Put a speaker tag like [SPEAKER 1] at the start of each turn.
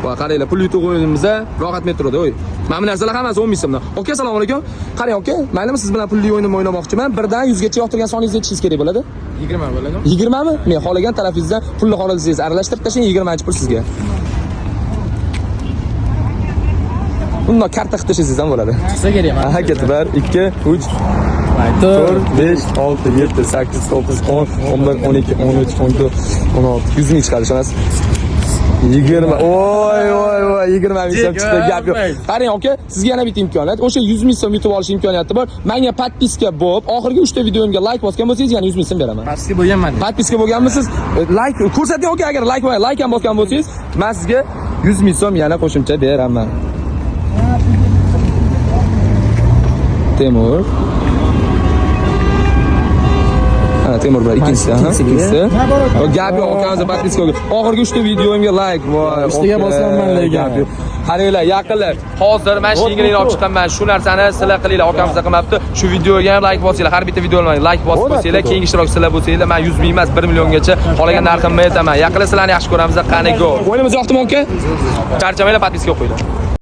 [SPEAKER 1] Va qaranglar, pul yutib o'yinimizda rohat metroda o'y. Mana bu narsalar hammasi 10 ming so'mdan. Aka, assalomu alaykum. Qarang aka, maylimi siz bilan pulli o'yin o'ynamoqchiman. Birdan 100 gacha yoqtirgan soningizni aytishingiz kerak bo'ladi.
[SPEAKER 2] 20 bo'ladi.
[SPEAKER 1] 20 mi? Men xohlagan tarafingizdan pulni xohlasangiz aralashtirib tashlang, 20 pul sizga. Bundan karta qilib tashlasangiz ham bo'ladi.
[SPEAKER 2] Chiqsa kerak.
[SPEAKER 1] Aha, ketdi. 1 2 3 4 5 6 7 8 9 10 11 12 13 14 16 100 ming chiqadi, ishonasiz? 20. Voy 20 ming so'm chiqdi, gap yo'q. Qarang aka, sizga yana bitta imkoniyat. O'sha 100 ming so'm yutib olish imkoniyati bor. Menga podpiska bo'lib, oxirgi 3 ta videomga like bosgan bo'lsangiz, yana 100 ming so'm beraman.
[SPEAKER 2] Podpiska bo'lganman.
[SPEAKER 1] Podpiska bo'lganmisiz? Like ko'rsating aka, agar like ham bosgan bo'lsangiz, men sizga 100 ming so'm yana qo'shimcha beraman. Temur. Temur bilan ikkinchisi. Gap yo'q, akamizga podpiska bo'lgan. Oxirgi 3 ta videomga like, voy,
[SPEAKER 2] ustiga bosganman lekin.
[SPEAKER 1] Qaranglar, yaqinlar. Hozir men shu yengilini olib chiqqanman. Shu narsani sizlar qilinglar, akamizga qilmabdi. Shu videoga ham like bosinglar. Har bitta videoga like bosib qo'ysanglar, keyingi ishtirokchilar bo'lsanglar, men 100 ming emas, 1 milliongacha qolagan narximni aytaman. Yaqinlar sizlarni yaxshi ko'ramiz, qani go. O'yinimiz yoqdimi aka? Charchamanglar, podpiska qo'yinglar.